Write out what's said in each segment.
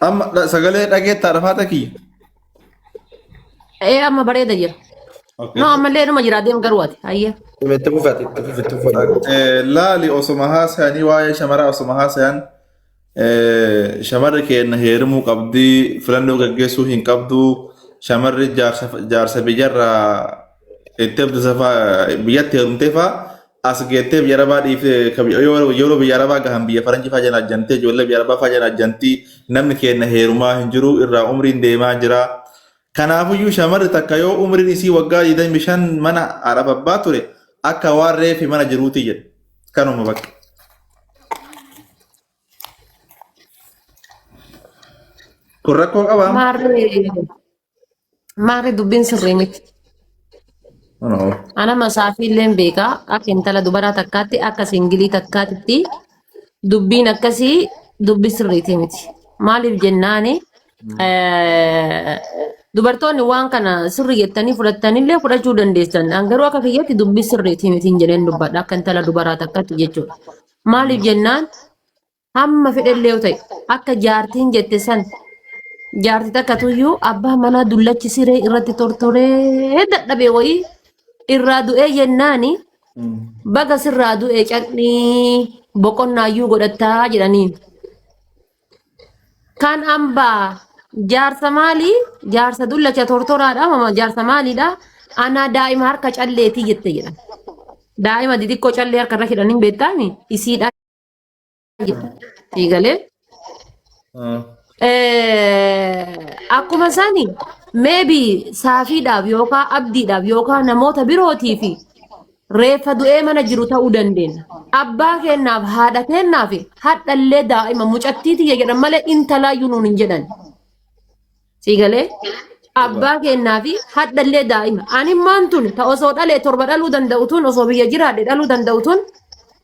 أما سجلة لقيت تعرفاتك. إيه أما بريدة جرا أوكي. نو أما اللي نما جرا ديم قرواتي هيا تفوفات لا لأسمها ساني واي شمرة أسمها سان شمرة كأن هيرمو قبضي فلانو جسوا هين قبضو شمرة جارس بيجرا تبدأ سفا بيات ترمتفا أسقيت بياربا دي في كبي يورو بياربا كهم بيا فرنجي فاجنا جنتي جولا بياربا فاجنا جنتي نمن كأن هيرما هنجرو إرا عمرين ديما جرا كنافيو شمرة تكايو عمرين إسي وقا يدين مشان منا عرب باتوري أكا واري في منا جروتي جد كانوا مبك كركو أبام ماري دبين سريمت أنا مسافي لين بيكا أكين تلا دبرة تكاتي أكا سنجلي تكاتي دبين أكسي دبي سريتي متي مالي بجناني dubartoonni waan kana sirri jettanii fudhattanii illee fudhachuu dandeessan. Garuu akka kiyyaatti dubbii sirriitii miti hin jedheen dubbadha akka intala dubaraa takkatti jechuudha. Maaliif jennaan hamma fedhallee yoo ta'e akka jaartiin jette san jaartii takka tuyyuu abbaa manaa dullachi siree irratti tortoree dadhabee wayii irraa du'ee jennaani baga sirraa du'ee caqnii boqonnaayyuu godhattaa jedhaniin. Kan hambaa jaarsa maalii jaarsa dullacha tortoraadha mama jaarsa maaliidha ana daa'ima harka calleetii jette jedhan daa'ima xixiqqoo callee harka irra hidhaniin beektaami isiidha eegalee akkuma isaanii maybe saafiidhaaf yookaan abdiidhaaf yookaan namoota birootii fi reeffa du'ee mana jiru ta'uu dandeenya. Abbaa kennaaf haadha kennaaf hadhallee daa'ima mucattiitii jedhan malee intalaayyuu nuun hin jedhan. Siigalee abbaa kennaa fi hadhallee daa'ima. Ani maan tun ta osoo dhalee torba dhaluu danda'u tun osoo biyya jiraadhe dhaluu danda'u tun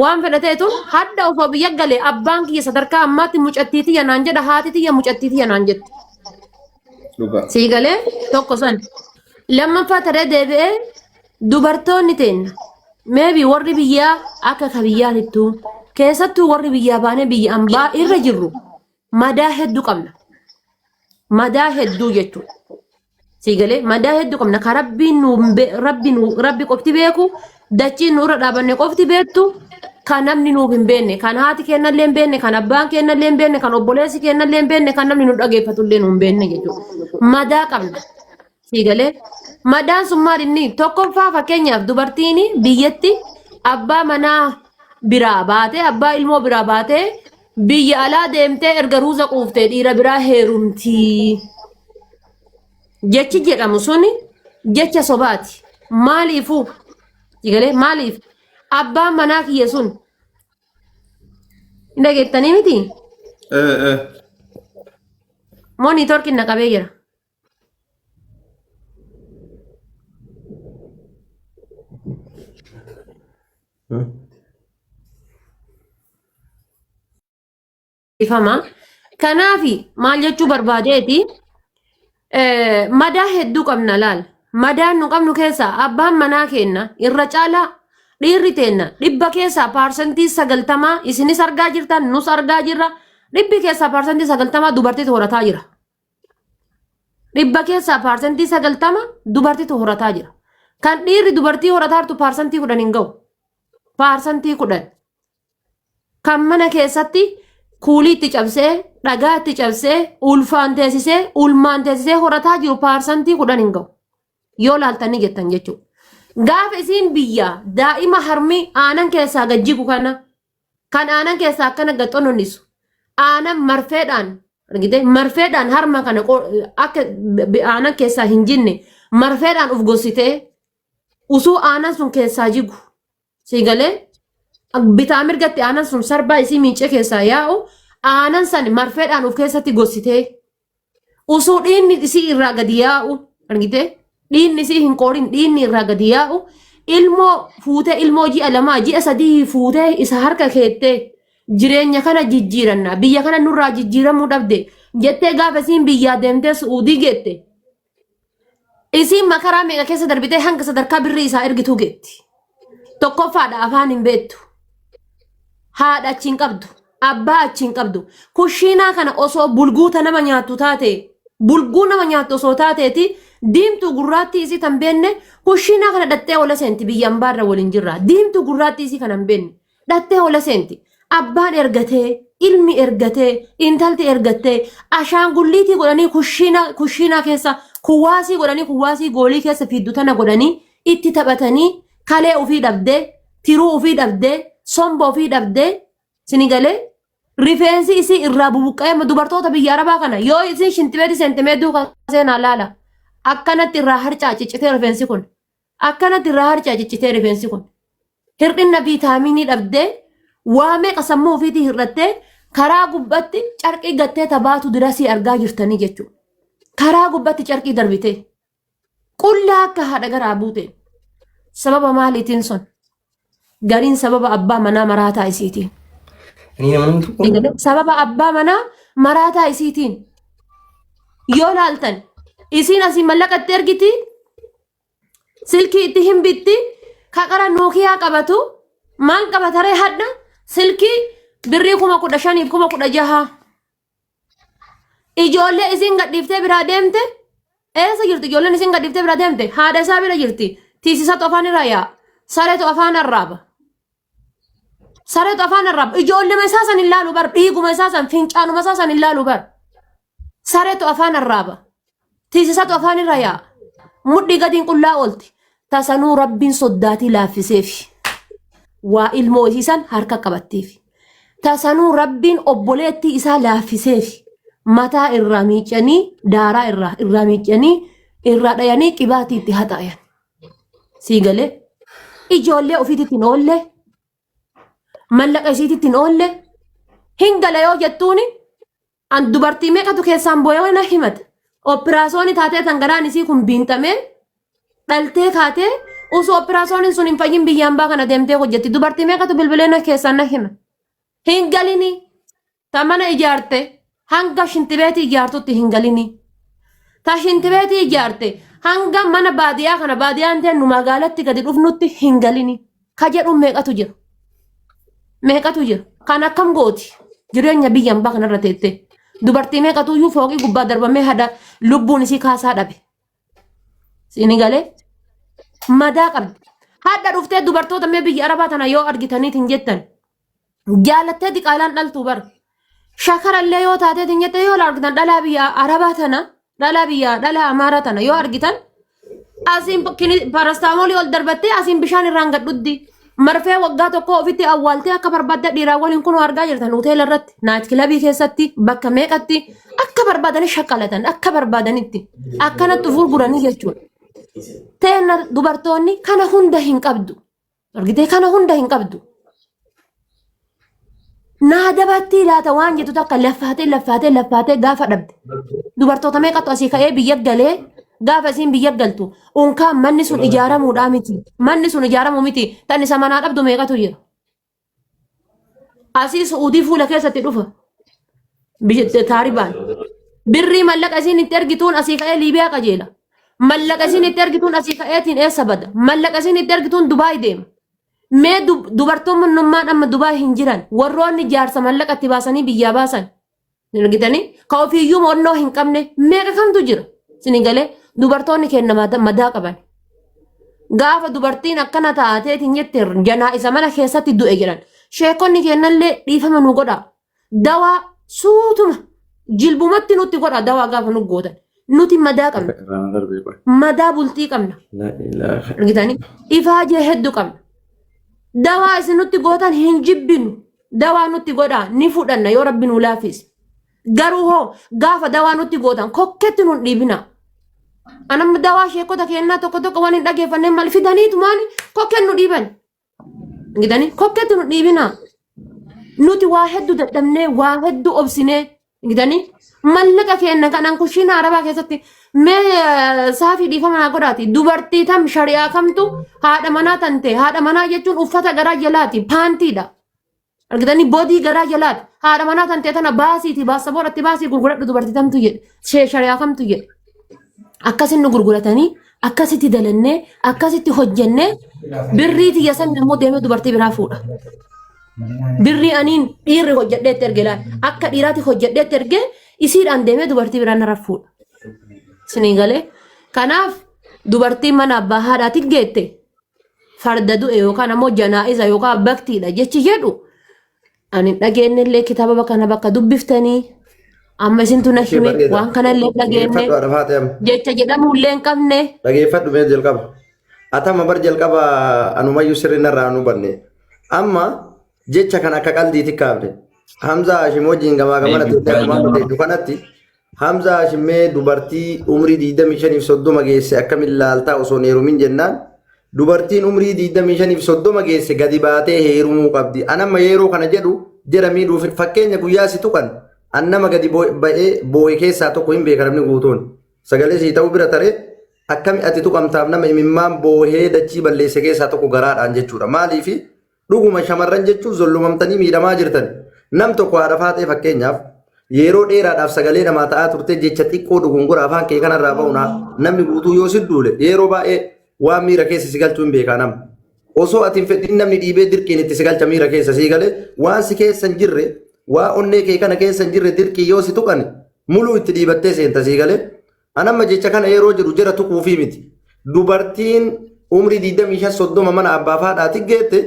waan fedhatee tun hadda osoo biyya galee abbaan kiyya sadarkaa ammaatti mucattiitii yanaan jedha haati tiyya mucattiitii yanaan jetti. Siigalee tokko san lammaffaa taree deebi'ee dubartoonni teenna maybe warri biyyaa akka ka biyyaatittuu keessattuu warri biyyaa baanee biyya ambaa irra jirru madaa hedduu qabna. Madaa hedduu jechuudha. Siigalee madaa hedduu qabna ka rabbi qofti beeku dachiin nurra dhaabanne qofti beektu kan namni nuuf hin beekne kan haati kennallee hin beekne kan abbaan kennallee hin beekne kan obboleessi kennallee hin beekne kan namni nu dhageeffatullee nu hin beekne jechuudha. Madaa qabna. Siigalee madaan sun maal inni tokkoffaa fakkeenyaaf dubartiin biyyatti abbaa manaa biraa baatee abbaa ilmoo biraa baatee biyya alaa deemtee erga ruuza quuftee dhiira biraa heerumtii. Jechi jedhamu suni jecha sobaati. Maaliifuu? Siigalee maaliif? Abbaan manaa kiyya sun hin dhageettanii miti? Moonitorkiin naqabee jira. Ifama kanaafi maal jechuu barbaadeeti madaa hedduu qabna laal madaan nu qabnu keessaa abbaan manaa kenna irra caalaa dhiirri teenna dhibba keessaa paarsantii 90 isinis argaa jirtan nus argaa jirra dhibbi keessaa paarsantii 90 dubartiitu horataa jira dhibba keessaa paarsantii 90 dubartiitu horataa jira kan dhiirri dubartii horataa jirtu paarsantii 10 hin ga'u paarsantii 10 kan mana keessatti kuulii itti cabsee dhagaa itti cabsee ulfaan teessisee horataa jiru paarsantii 10 hin ga'u yoo laaltanii jettan jechuudha. Gaafa isiin biyya daa'ima harmi aanan keessaa gajjigu kana kan aanan keessaa akkana gaxononisu aanan marfeedhaan harma kana akka aanan keessaa hin jinne marfeedhaan uf gossitee usuu aanan sun keessaa jigu siigalee bitaa mirgatti aanan sun sarbaa isii miicee keessaa yaa'u aanan san marfeedhaan uf keessatti gossitee usuu dhiinni isii irraa gadi yaa'u argitee dhiinni isii hin qoorin dhiinni irraa gadi yaa'u ilmoo fuutee ilmoo ji'a 2 ji'a 3 fuutee isa harka keettee jireenya kana jijjiiranna biyya kana nurraa jijjiiramuu dhabde jettee gaafa isiin biyyaa deemtee Suudii geette isiin makaraa meeqa keessa darbitee hanga sadarkaa birrii isaa ergituu geetti tokkoffaadha afaan hin beektu haadha achiin qabdu abbaa achiin qabdu kushiinaa kana osoo bulguuta nama nyaattu taate bulguu nama nyaattu osoo taateeti diimtuu gurraattii isii tan beenne kushiinaa kana dhattee ola seenti biyyaan baarra waliin jirra diimtuu gurraattii isii kana hin beenne dhattee ola seenti abbaan ergatee ilmi ergatee intalti ergatee ashaangulliitii godhanii kushiinaa keessa kuwaasii godhanii kuwaasii goolii keessa fiiddu tana godhanii itti taphatanii kalee ofii dhabdee tiruu ofii dhabdee somba ofii dhabdee sinigalee rifeensi isii irraa bubuqqa'ee dubartoota biyya arabaa kana yoo isin shintimeeti seentimeetii kan seenaa laala akkanatti irraa harcaa ciccitee rifeensi kun akkanatti irraa harcaa ciccitee rifeensi kun hir'ina viitaaminii dhabdee waamee qasammuu ofiitii hir'attee karaa gubbatti carqii gattee tabaatu dirasii argaa jirtanii jechuudha. Karaa gubbatti carqii darbitee qullaa akka haadha garaa buute sababa maaliitiin sun gariin sababa abbaa manaa maraataa isiitiin. Sababa abbaa manaa maraataa isiitiin yoo laaltan isiin asii mallaqatti ergiti silkii itti hin bitti kaqara nuukiyaa qabatu maal qabataree hadda silkii birrii 15,000 16,000 ijoollee isiin gadhiiftee biraa deemte eessa jirti ijoolleen isiin gadhiiftee biraa deemte haadha isaa bira jirti tiisisatu afaan irraa yaa sareetu afaan arraaba. Sareetu afaan arraaba ijoollee isaa san hin laalu bar dhiiguma isaa san fincaanuma isaa san hin laalu bar sareetu afaan arraaba tiisisatu afaan irra yaa mudhii gadiin qullaa oolti tasanuu rabbiin soddaatii laaffiseefi waa ilmoo isiisan harka qabatteefi tasanuu rabbiin obboleettii isaa laaffiseefi mataa irraa miicanii daaraa irraa miicanii irraa dhayanii qibaatii itti haxaayan siigalee ijoollee ofiitti hin oolle mallaqa isiitti hin oolle hin gala yoo jettuuni an dubartii meeqatu keessaan boo'ee na himate operaasyoonii taatee tan garaan isii kun biintamee dhaltee kaatee osoo operaasyooniin sun hin fayyin biyyaan baa kana deemtee hojjetti dubartii meeqatu bilbilee na keessaan na hima hin galini ta mana ijaarte hanga shintibeetii ijaartutti hin galini ta shintibeetii ijaarte hanga mana baadiyyaa kana baadiyyaan ta'e nu magaalatti gadi dhufnutti hin galini ka jedhu meeqatu jira kan akkam gooti jireenya biyyaan baa kanarra teette dubartii meeqatu iyyuu fooqii gubbaa darbamee hada lubbuun isii kaasaa dhabe siini galee madaa qabdi hadda dhuftee dubartoota mee biyya arabaa tana yoo argitaniitiin jettan jaalattee diqaalaan dhaltuu bar shakarallee yoo taateetiin jette yoo argitan dhalaa biyya arabaa tana dhalaa amaaraa tana yoo argitan asiin parastaamolii ol darbattee asiin bishaan irraan gadhuddi marfee waggaa tokko ofitti awwaaltee akka barbaadde dhiiraa waliin kun argaa jirtan hoteela irratti naayit kilabii keessatti bakka meeqatti akka barbaadanii shaqqalatan akka barbaadanitti akkanatti gurguranii jechuudha. Teena dubartoonni kana hunda hin qabdu argitee kana hunda hin qabdu. Naadabatti laata waan jettu takka laffaatee gaafa dhabde dubartoota meeqatu asii ka'ee biyya galee gaafa isiin biyya galtu unkaan manni sun ijaaramuudhaa miti manni sun ijaaramuu miti tan isa manaa dhabdu meeqatu jira asii su'uudii fuula keessatti dhufa taaribaan birrii mallaqa isiin itti ergituun asii ka'ee liibiyaa qajeela mallaqa isiin itti ergituun asii ka'eetiin eessa bada mallaqa isiin itti ergituun dubaay deema mee dubartoonnummaan amma dubaay hin jiran warroonni jaarsa mallaqa itti baasanii biyyaa baasan argitanii ka ofiiyyuu mo'annoo hin qabne meeqa kamtu jira sinigalee dubartoonni kenna madaa qaban gaafa dubartiin akkana taateetiin jette janaa isa mana keessatti du'e jedhan sheekonni kennallee dhiifama nu godha dawaa suutuma jilbumatti nutti godha dawaa gaafa nu gootan nuti madaa qabna madaa bultii qabna argitanii ifaajee hedduu qabna dawaa isin nutti gootan hin jibbinu dawaa nutti godha ni fudhanna yoo rabbi nu laafis garuu hoo gaafa dawaa nutti gootan kokketti nun dhiibina anam dawaa sheekota kennaa tokko waan hin dhageeffannee mal fidaniitu maani kokkeen nu dhiiban argitanii kokketti nu dhiibina nuti waa hedduu dadhabnee waa hedduu obsinee argitanii mallaqa kenna kanan kushiina arabaa keessatti mee saafii dhiifama naa godhaati dubartii tam shari'aa kamtu haadha manaa tante haadha manaa jechuun uffata garaa jalaati paantiidha argitanii boodii garaa jalaati haadha manaa tante tana baasiiti baasa boodatti baasii gurguradhu dubartii tamtu jedhe shari'aa kamtu jedhe akkasin nu gurguratanii akkasitti dalannee akkasitti hojjennee birrii tiyya san immoo deemee dubartii biraa fuudha Birri aniin dhiirri hojjedheetti erge laal. Akka dhiiraatti hojjedheetti erge isiidhaan deemee dubartii biraan rafuudha. Sinii galee. Kanaaf dubartiin mana abbaa haadhaatti geette farda du'e yookaan ammoo janaa'iza yookaan baktiidha jechi jedhu. Ani dhageenye illee kitaaba kana bakka dubbiftanii amma isintu na hime waan kana illee dhageenye jecha jedhamu illee hin qabne. Dhageeffadhu mee jalqaba. Atama bar jalqaba anumayyuu sirriinarraa anu banne. Amma jecha kan akka qaldiiti kaafne. Hamza Hashim wajjin gamaa gamana ta'e kanatti Hamza Hashimee dubartii umrii 25 fi 30 geesse akkamiin laaltaa osoo hin heerumin jennaan. Dubartiin umrii 25 fi 30 geesse gadi baatee heerumuu qabdi. Anamma yeroo kana jedhu jira miidhuuf fakkeenya guyyaa si tuqan annama gadi ba'ee boo'e keessaa tokko hin beekamne guutuun. Sagalee sii ta'uu bira taree akkami ati tuqamtaaf nama imimmaan boohee dachii balleesse keessaa tokko garaadhaan jechuudha. Maaliif dhuguma shamarran jechuun zollomamtanii miidhamaa jirtan. Nam tokko haadha faatee fakkeenyaaf yeroo dheeraadhaaf sagalee namaa ta'aa turte jecha xiqqoo dogongora afaan kee kanarraa ba'uuna namni guutuu yoo si duule yeroo baay'ee waan miira keessa si galchuu hin beekaa nama. Osoo ati hin fedhin namni dhiibee dirqiin itti si galcha miira keessa si galee waan si keessa hin jirre waa onnee kee kana keessa hin jirre dirqii yoo si tuqan muluu itti dhiibattee seenta si galee. Anamma jecha kana yeroo jedhu jira tuquufii miti. Dubartiin umrii 25-30 mana abbaa haadhaatti geette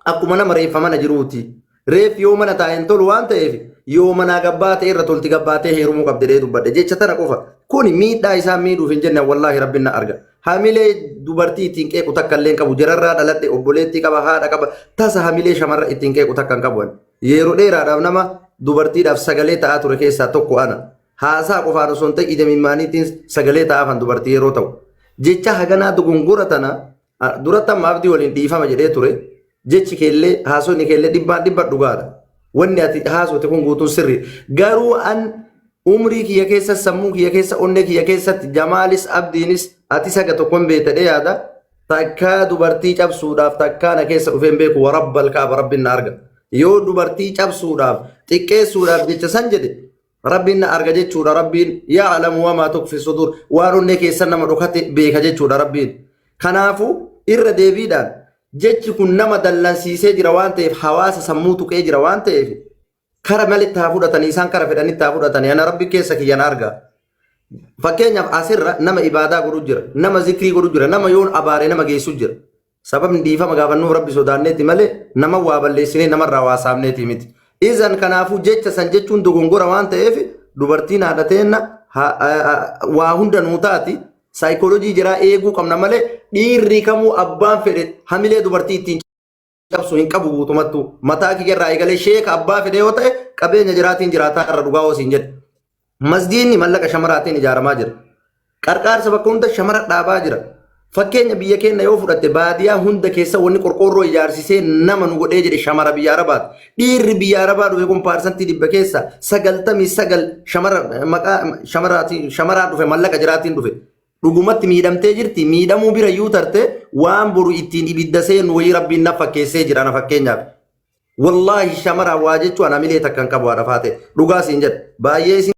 akkuma nama reeffa mana jiruuti. Reef yoo mana taa'een tolu waan ta'eef yoo manaa gabbaatee irra tolti gabbaatee heerumuu qabdee dubbadde jecha tana qofa. Kuni miidhaa isaa miidhuuf hin jenne wallaahi rabbiin na arga. Hamilee dubartii ittiin qeequ takka illee qabu jararraa dhaladhe obboleettii qaba haadha qaba tasa hamilee shamarra ittiin qeequ takka hin qabu. Yeroo dheeraadhaaf nama dubartiidhaaf sagalee ta'aa ture keessaa tokko ana. Haasaa qofaan osoo hin ta'in idamimmaaniitiin sagalee ta'aafan dubartii yeroo ta'u. Jecha haganaa dogongora tana duratti amma abdii waliin dhiifama jedhee ture. Jechi keellee haasonni keellee dhibbaan dhibba dhugaadha. Wanni ati haasote kun guutuun sirri. Garuu an umrii kiyya keessa sammuu kiyya keessa onnee kiyya keessatti jamaalis abdiinis ati saga tokkoon beetadhee yaada takkaa dubartii cabsuudhaaf takkaa na keessa dhufeen beeku warabbal kaaba rabbiin na arga. Yoo dubartii cabsuudhaaf xiqqeessuudhaaf jecha san jedhe rabbiin na arga jechuudha rabbiin yaa'alamu wamaa tukfi sudur waan onnee keessa nama dhokate beeka jechuudha rabbiin. Kanaafuu irra deebiidhaan jechi kun nama dallansiisee jira waan ta'eef hawaasa sammuu tuqee jira waan ta'eef kara malitti haa fudhatanii isaan kara fedhanitti haa fudhatanii ana rabbi keessa kiyyan arga. Fakkeenyaaf asirra nama ibaadaa godhu jira nama zikrii godhu jira nama yoon abaaree nama geessu jira. Sababni dhiifama gaafannuuf rabbi sodaanneeti malee nama waa balleessinee namarraa waa saamneeti miti. Izan kanaafuu jecha san jechuun dogongora waan ta'eef dubartiin haadhateenna waa hunda nuu taati. Saayikooloojii jiraa eeguu qabna malee dhiirri kamuu abbaan fedhe hamilee dubartii ittiin cabsu hin qabu guutumattuu mataa kiyyarraa eegalee sheeka abbaa fedhe yoo ta'e qabeenya jiraatiin jiraataa irra dhugaa hoosiin jedhe. Masjiidni mallaqa shamaraatiin ijaaramaa jira. Qarqaarsa bakka hunda shamara dhaabaa jira. Fakkeenya biyya keenya yoo fudhatte baadiyaa hunda keessa wanni qorqoorroo ijaarsisee nama nu godhee jedhe shamara biyya Arabaati. Dhiirri biyya Arabaa dhufe kun paarsantii 90% shamaraan dhufe mallaqa jiraatiin dhufe. Dhugumatti miidhamtee jirti miidhamuu bira yuu tarte waan boru ittiin ibidda seenu wayii rabbiin na fakkeessee jira na fakkeenyaaf. Wallaahi shamara waa jechuun hamilee takkan qabu haadha faate dhugaa siin jedha baay'ee